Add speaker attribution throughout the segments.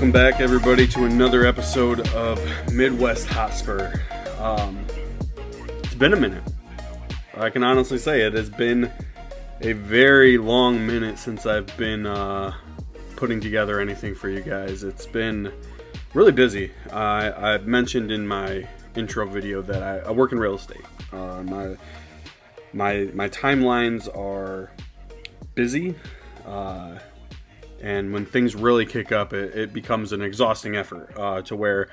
Speaker 1: Welcome back, everybody, to another episode of Midwest Hotspur. It's been a minute. I can honestly say it has been a very long minute since I've been putting together anything for you guys. It's been really busy. I mentioned in my intro video that I work in real estate. My timelines are busy. And when things really kick up, it becomes an exhausting effort to where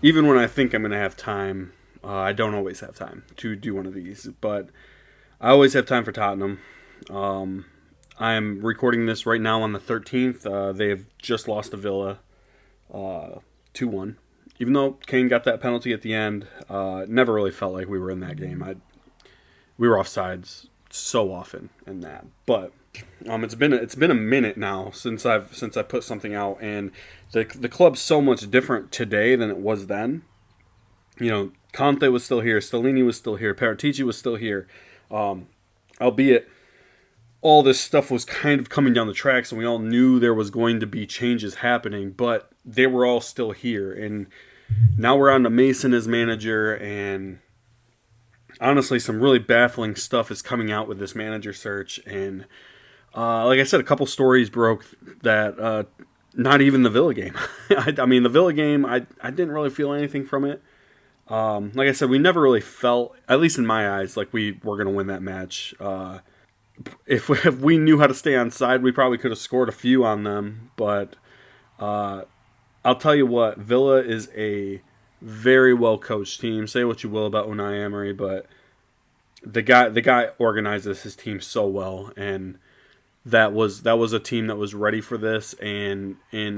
Speaker 1: even when I think I'm going to have time, I don't always have time to do one of these. But I always have time for Tottenham. I am recording this right now on the 13th. They have just lost to Villa 2-1. Even though Kane got that penalty at the end, it never really felt like we were in that game. We were offsides so often in that. But it's been a minute now since I put something out, and the club's so much different today than it was then. You know, Conte was still here, Stellini was still here, Paratici was still here, albeit all this stuff was kind of coming down the tracks, and we all knew there was going to be changes happening, but they were all still here. And now we're on to Mason as manager, and honestly, some really baffling stuff is coming out with this manager search. And like I said, a couple stories broke that not even the Villa game. I mean, the Villa game, I didn't really feel anything from it. Like I said, we never really felt, at least in my eyes, like we were going to win that match. If we knew how to stay on side, we probably could have scored a few on them. But I'll tell you what, Villa is a very well-coached team. Say what you will about Unai Emery, but the guy organizes his team so well, and that was a team that was ready for this, and in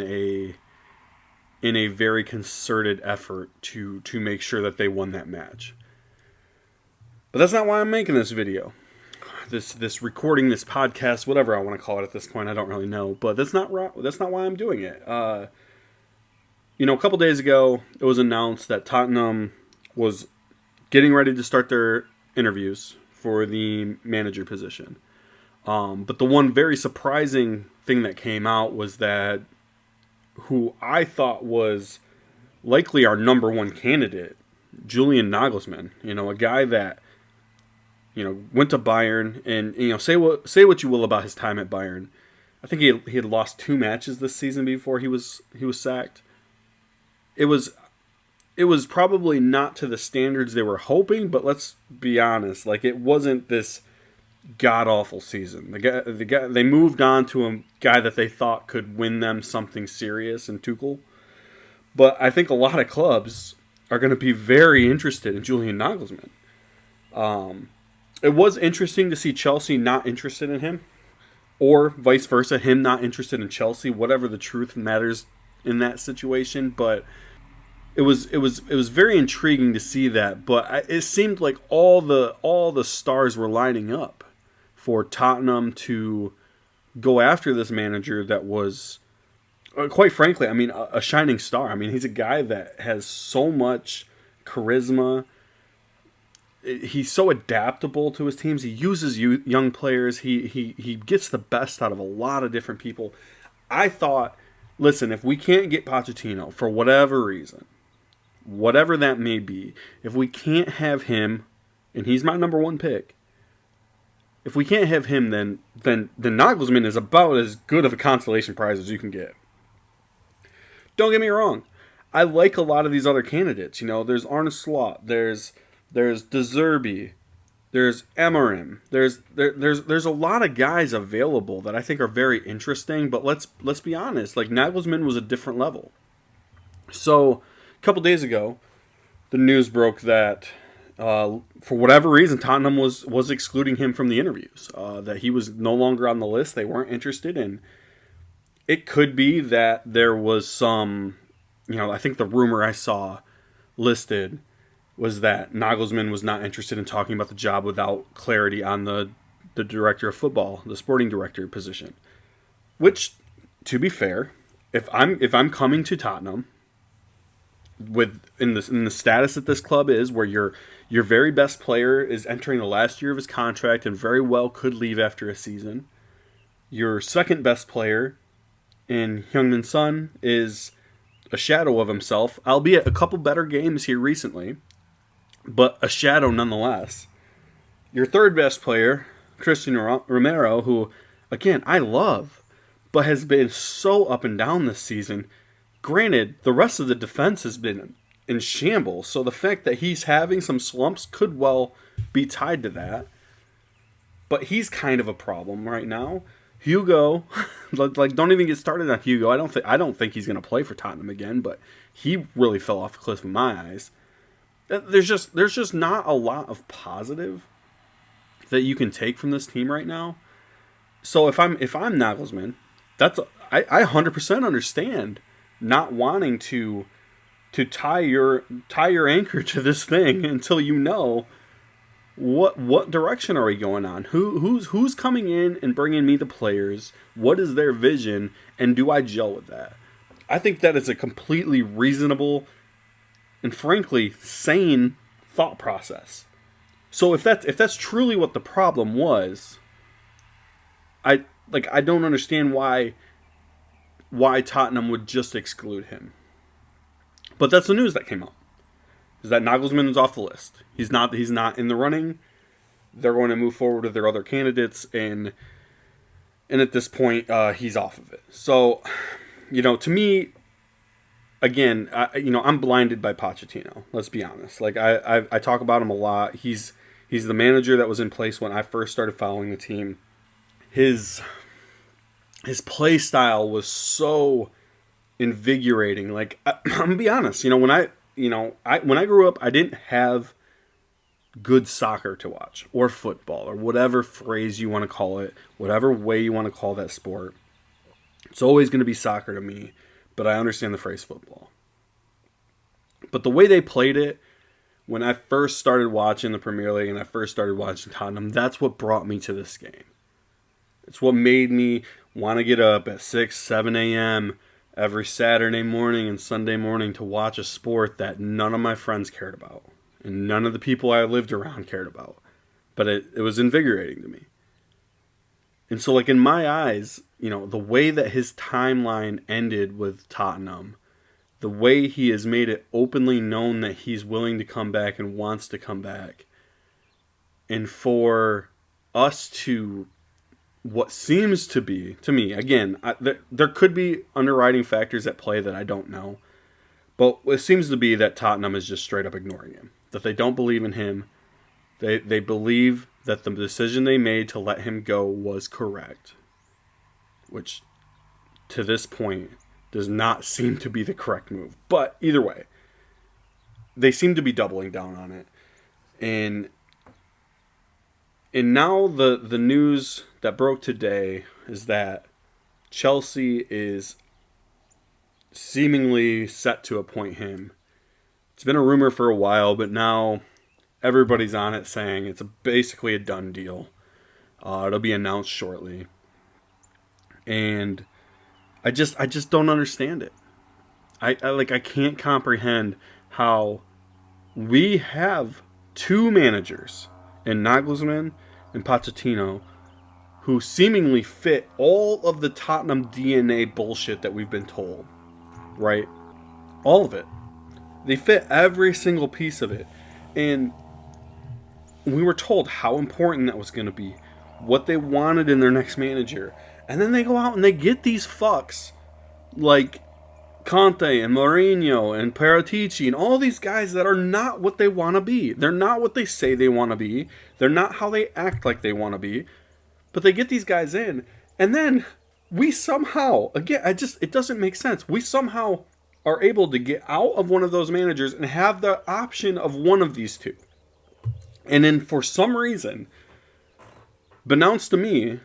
Speaker 1: a very concerted effort to make sure that they won that match. But that's not why I'm making this video. This recording, this podcast, whatever I want to call it at this point, I don't really know. But that's not why I'm doing it. You know, a couple days ago, it was announced that Tottenham was getting ready to start their interviews for the manager position. But the one very surprising thing that came out was that who I thought was likely our number one candidate, Julian Nagelsmann, you know, a guy that, you know, went to Bayern, and, you know, say what you will about his time at Bayern. I think he had lost 2 matches this season before he was sacked. It was probably not to the standards they were hoping, but let's be honest, like, it wasn't this god-awful season. The guy they moved on to a guy that they thought could win them something serious in Tuchel. But I think a lot of clubs are going to be very interested in Julian Nagelsmann. It was interesting to see Chelsea not interested in him, or vice versa, him not interested in Chelsea, whatever the truth matters in that situation. But it was very intriguing to see that. But it seemed like all the stars were lining up for Tottenham to go after this manager that was, quite frankly, I mean, a shining star. I mean, he's a guy that has so much charisma. He's so adaptable to his teams. He uses young players. He gets the best out of a lot of different people. I thought, listen, if we can't get Pochettino for whatever reason, whatever that may be, if we can't have him, and he's my number one pick, if we can't have him, then Nagelsmann is about as good of a consolation prize as you can get. Don't get me wrong. I like a lot of these other candidates. You know, there's Arne Slot, there's De Zerbi, there's Emerim, there's a lot of guys available that I think are very interesting. But let's be honest, like, Nagelsmann was a different level. So a couple days ago, the news broke that for whatever reason, Tottenham was excluding him from the interviews. That he was no longer on the list. They weren't interested in. It could be that there was some, you know, I think the rumor I saw listed was that Nagelsmann was not interested in talking about the job without clarity on the director of football, the sporting director position. Which, to be fair, if I'm coming to Tottenham in the status that this club is, where your very best player is entering the last year of his contract and very well could leave after a season, your second best player And Heung-min Son is a shadow of himself, albeit a couple better games here recently, but a shadow nonetheless. Your third best player, Christian Romero, who, again, I love, but has been so up and down this season. Granted, the rest of the defense has been in shambles, so the fact that he's having some slumps could well be tied to that. But he's kind of a problem right now. Hugo, like, don't even get started on Hugo. I don't think he's going to play for Tottenham again, but he really fell off the cliff in my eyes. There's just not a lot of positive that you can take from this team right now. So if I'm Nagelsmann, I 100% understand not wanting to tie your anchor to this thing until you know what direction are we going on? Who's coming in and bringing me the players? What is their vision, and do I gel with that? I think that is a completely reasonable and frankly sane thought process. So if that's truly what the problem was, I don't understand why Tottenham would just exclude him. But that's the news that came out. Is that Nagelsmann is off the list. He's not in the running. They're going to move forward with their other candidates, and at this point, he's off of it. So, to me, again, I'm blinded by Pochettino. Let's be honest. Like I talk about him a lot. He's the manager that was in place when I first started following the team. His play style was so invigorating. Like I'm gonna be honest. When I grew up, I didn't have good soccer to watch, or football, or whatever phrase you want to call it, whatever way you want to call that sport. It's always going to be soccer to me, but I understand the phrase football. But the way they played it, when I first started watching the Premier League and I first started watching Tottenham, that's what brought me to this game. It's what made me want to get up at 6, 7 a.m. every Saturday morning and Sunday morning to watch a sport that none of my friends cared about and none of the people I lived around cared about. But it was invigorating to me. And so, like, in my eyes, the way that his timeline ended with Tottenham, the way he has made it openly known that he's willing to come back and wants to come back, and for us to, what seems to be, to me, again, there could be underwriting factors at play that I don't know, but it seems to be that Tottenham is just straight up ignoring him, that they don't believe in him. They believe that the decision they made to let him go was correct, which to this point does not seem to be the correct move. But either way, they seem to be doubling down on it. And now the news that broke today is that Chelsea is seemingly set to appoint him. It's been a rumor for a while, but now everybody's on it saying it's basically a done deal. It'll be announced shortly. And I just don't understand it. I can't comprehend how we have two managers in Nagelsmann and Pochettino who seemingly fit all of the Tottenham DNA bullshit that we've been told. Right? All of it. They fit every single piece of it. And we were told how important that was going to be, what they wanted in their next manager. And then they go out and they get these fucks like Conte and Mourinho and Paratici and all these guys that are not what they want to be. They're not what they say they want to be. They're not how they act like they want to be. But they get these guys in, and then we somehow, again, it doesn't make sense. We somehow are able to get out of one of those managers and have the option of one of these two. And then for some reason, announced to me,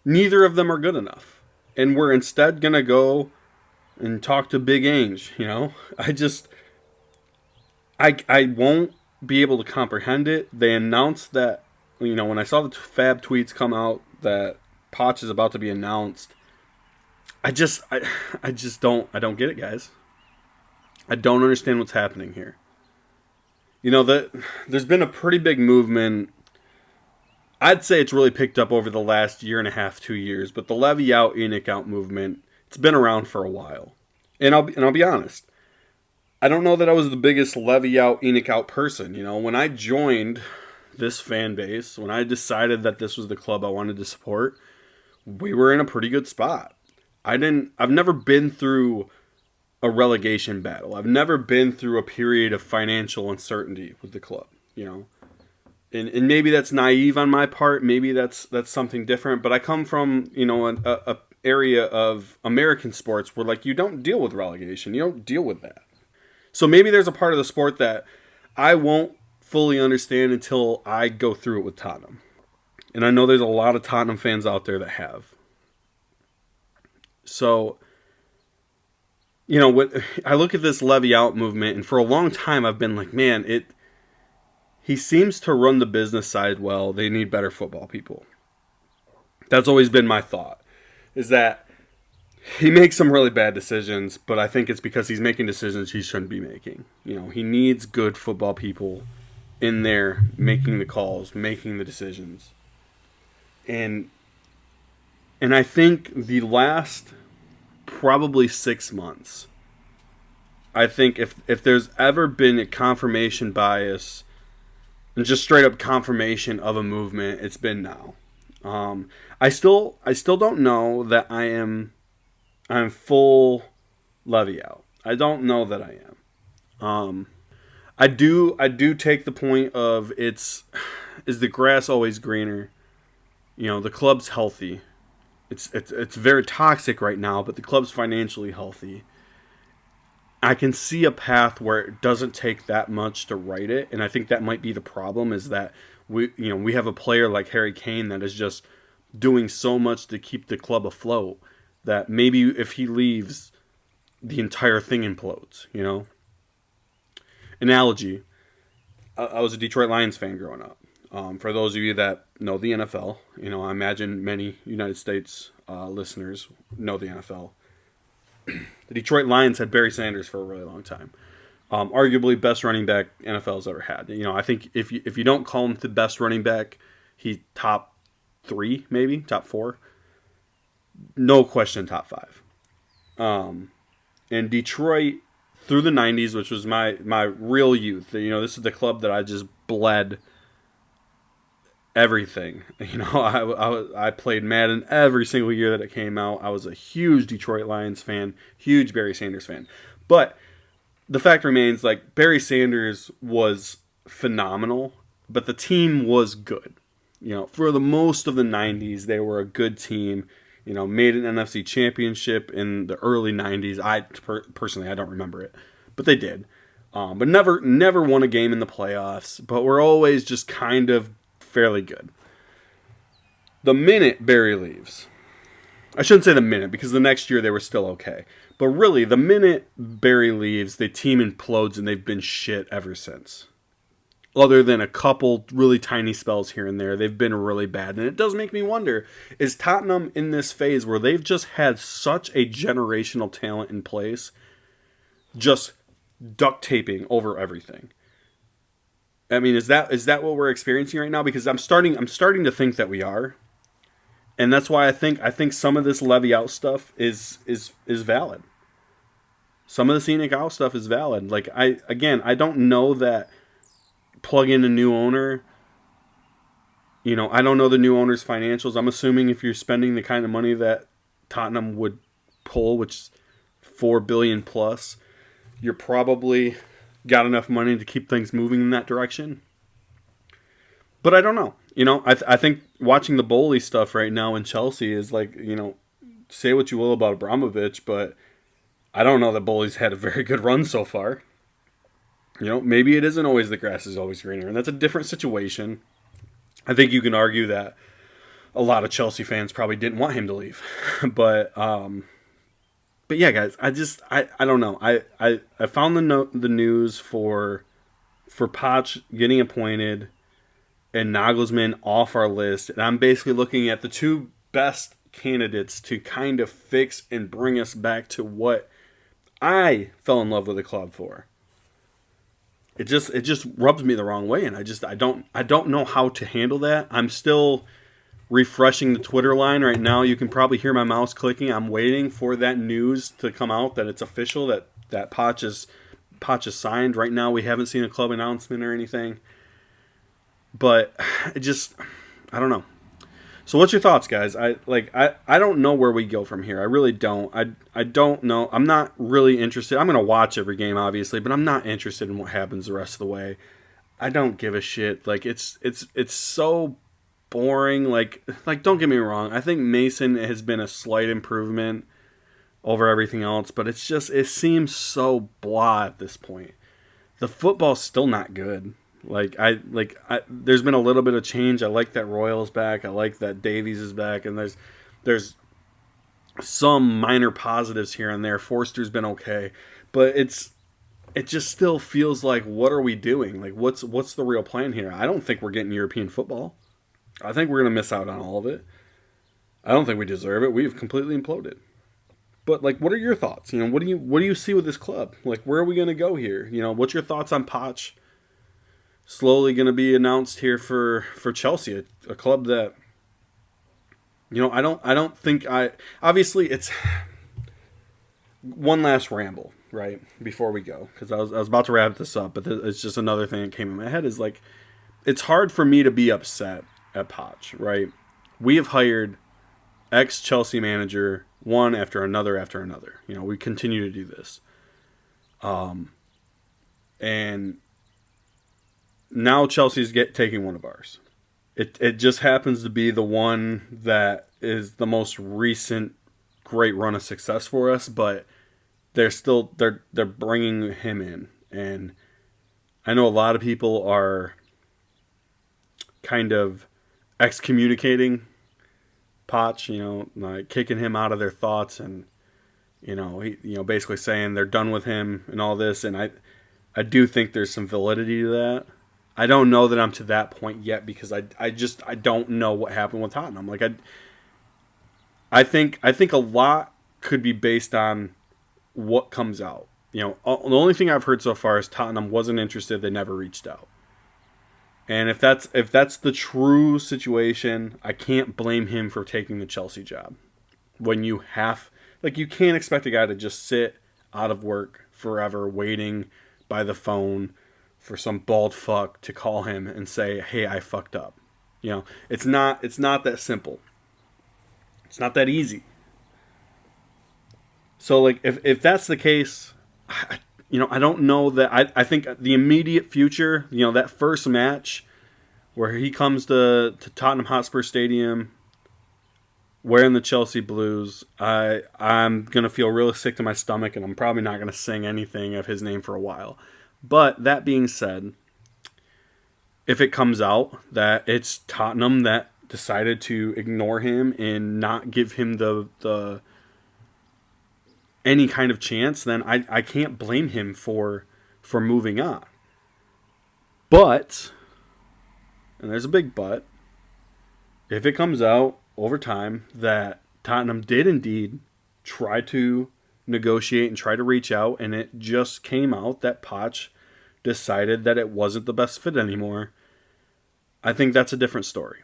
Speaker 1: neither of them are good enough. And we're instead going to go and talk to Big Ange, I won't be able to comprehend it. They announced that, when I saw the Fab tweets come out that Poch is about to be announced, I don't get it, guys. I don't understand what's happening here. There's been a pretty big movement. I'd say it's really picked up over the last year and a half, 2 years, but the Levy out, Enoch out movement, It's been around for a while. And I'll be honest. I don't know that I was the biggest levy out, Enoch out person. When I joined this fan base, when I decided that this was the club I wanted to support, we were in a pretty good spot. I've never been through a relegation battle. I've never been through a period of financial uncertainty with the club. And maybe that's naive on my part. Maybe that's something different. But I come from a area of American sports where you don't deal with relegation. You don't deal with that. So maybe there's a part of the sport that I won't fully understand until I go through it with Tottenham. And I know there's a lot of Tottenham fans out there that have. So, I look at this levy out movement, and for a long time I've been like, man, he seems to run the business side well. They need better football people. That's always been my thought, is that he makes some really bad decisions, but I think it's because he's making decisions he shouldn't be making. He needs good football people in there making the calls, making the decisions. And I think the last probably 6 months, I think if there's ever been a confirmation bias and just straight up confirmation of a movement, it's been now. I still don't know that I'm full levy out. I don't know that I am. I do take the point of is the grass always greener? The club's healthy. It's very toxic right now, but the club's financially healthy. I can see a path where it doesn't take that much to right it, and I think that might be the problem, is that we have a player like Harry Kane that is just doing so much to keep the club afloat that maybe if he leaves, the entire thing implodes. Analogy. I was a Detroit Lions fan growing up. For those of you that know the NFL, I imagine many United States listeners know the NFL. The Detroit Lions had Barry Sanders for a really long time. Arguably best running back NFL's ever had. I think if you don't call him the best running back, he's top 3, maybe top 4. No question, top 5. And Detroit through the 90s, which was my real youth. This is the club that I just bled everything. I played Madden every single year that it came out. I was a huge Detroit Lions fan, huge Barry Sanders fan. But the fact remains, Barry Sanders was phenomenal, but the team was good. For the most of the 90s, they were a good team. Made an NFC championship in the early 90s. Personally, I don't remember it, but they did. But never won a game in the playoffs, but were always just kind of fairly good. The minute Barry leaves, I shouldn't say the minute, because the next year they were still okay. But really, the minute Barry leaves, the team implodes, and they've been shit ever since. Other than a couple really tiny spells here and there, they've been really bad. And it does make me wonder, is Tottenham in this phase where they've just had such a generational talent in place, just duct taping over everything? I mean, is that what we're experiencing right now? Because I'm starting to think that we are. And that's why I think some of this levy out stuff is valid. Some of the scenic out stuff is valid. I don't know that plug in a new owner. I don't know the new owner's financials. I'm assuming if you're spending the kind of money that Tottenham would pull, which is $4 billion plus, you're probably got enough money to keep things moving in that direction. But I don't know. I think watching the Bowley stuff right now in Chelsea is say what you will about Abramovich, but I don't know that Bowley's had a very good run so far. Maybe it isn't always the grass is always greener, and that's a different situation. I think you can argue that a lot of Chelsea fans probably didn't want him to leave. But yeah, guys, I don't know. I found the news for Poch getting appointed and Nagelsmann off our list, and I'm basically looking at the two best candidates to kind of fix and bring us back to what I fell in love with the club for. It just rubs me the wrong way, and I don't know how to handle that. I'm still refreshing the Twitter line right now. You can probably hear my mouse clicking. I'm waiting for that news to come out that it's official, that Poch is signed. Right now, we haven't seen a club announcement or anything. But I don't know. So what's your thoughts, guys? I don't know where we go from here. I really don't. I don't know. I'm not really interested. I'm going to watch every game, obviously, but I'm not interested in what happens the rest of the way. I don't give a shit. Like it's so boring. Like don't get me wrong. I think Mason has been a slight improvement over everything else, but it seems so blah at this point. The football's still not good. There's been a little bit of change. I like that Royal's back. I like that Davies is back, and there's some minor positives here and there. Forster's been okay, but it just still feels like, what are we doing? Like, what's the real plan here? I don't think we're getting European football. I think we're gonna miss out on all of it. I don't think we deserve it. We've completely imploded. But like, what are your thoughts? What do you see with this club? Like, where are we gonna go here? What's your thoughts on Poch? Slowly going to be announced here for Chelsea, a club that, I don't think obviously it's one last ramble, right, before we go, because I was about to wrap this up, but it's just another thing that came in my head is like, it's hard for me to be upset at Poch, right? We have hired ex-Chelsea manager one after another after another. We continue to do this. And now Chelsea's taking one of ours. It just happens to be the one that is the most recent great run of success for us, but they're bringing him in, and I know a lot of people are kind of excommunicating Poch, like kicking him out of their thoughts, and basically saying they're done with him and all this, and I do think there's some validity to that. I don't know that I'm to that point yet, because I don't know what happened with Tottenham. Like I think a lot could be based on what comes out. The only thing I've heard so far is Tottenham wasn't interested. They never reached out. And if that's the true situation, I can't blame him for taking the Chelsea job. When you can't expect a guy to just sit out of work forever waiting by the phone for some bald fuck to call him and say, "Hey, I fucked up." It's not that simple. It's not that easy. So like, if that's the case, I don't know that I think the immediate future, that first match where he comes to Tottenham Hotspur Stadium wearing the Chelsea blues, I'm gonna feel really sick to my stomach, and I'm probably not gonna sing anything of his name for a while. But that being said, if it comes out that it's Tottenham that decided to ignore him and not give him the any kind of chance, then I can't blame him for moving on. But, and there's a big but, if it comes out over time that Tottenham did indeed try to negotiate and try to reach out, and it just came out that Poch decided that it wasn't the best fit anymore, I think that's a different story.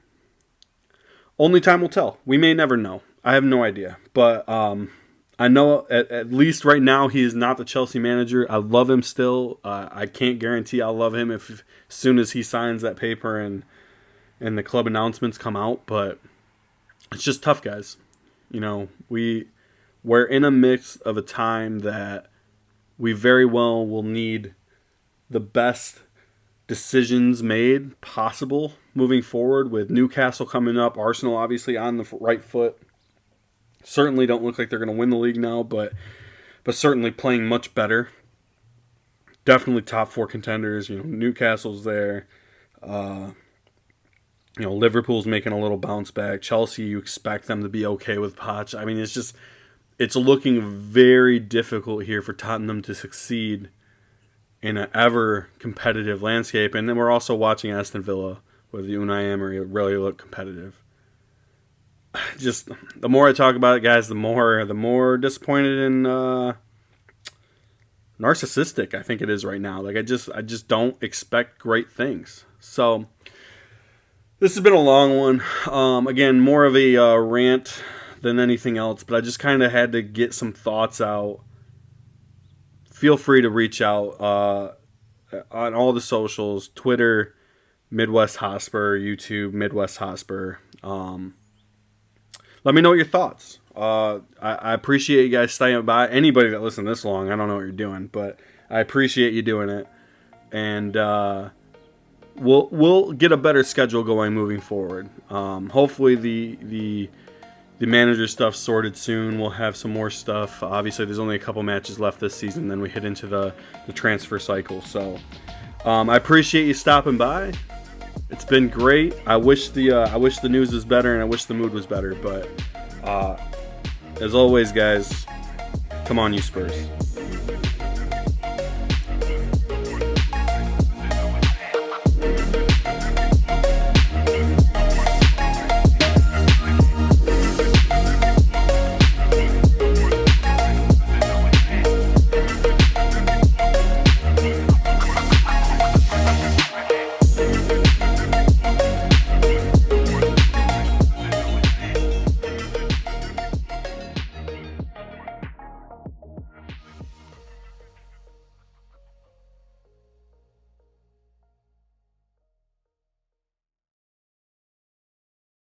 Speaker 1: Only time will tell. We may never know. I have no idea. But I know at least right now he is not the Chelsea manager. I love him still. I can't guarantee I'll love him as soon as he signs that paper and the club announcements come out. But it's just tough, guys. We're in a mix of a time that we very well will need the best decisions made possible moving forward, with Newcastle coming up, Arsenal obviously on the right foot. Certainly don't look like they're going to win the league now, but certainly playing much better. Definitely top four contenders. Newcastle's there. Liverpool's making a little bounce back. Chelsea, you expect them to be okay with Poch. I mean, it's looking very difficult here for Tottenham to succeed in an ever competitive landscape. And then we're also watching Aston Villa with Unai Emery really look competitive. Just the more I talk about it, guys, the more disappointed and narcissistic I think it is right now. Like I just don't expect great things. So This has been a long one. Again, more of a rant than anything else, but I just kind of had to get some thoughts out. Feel free to reach out on all the socials, Twitter, Midwest Hotspur, YouTube, Midwest Hotspur. Let me know your thoughts. I appreciate you guys staying by. Anybody that listened this long, I don't know what you're doing, but I appreciate you doing it. And we'll get a better schedule going moving forward. Hopefully the manager stuff sorted soon. We'll have some more stuff. Obviously, there's only a couple matches left this season. Then we hit into the transfer cycle. So I appreciate you stopping by. It's been great. I wish the news was better, and I wish the mood was better. But as always, guys, come on, you Spurs.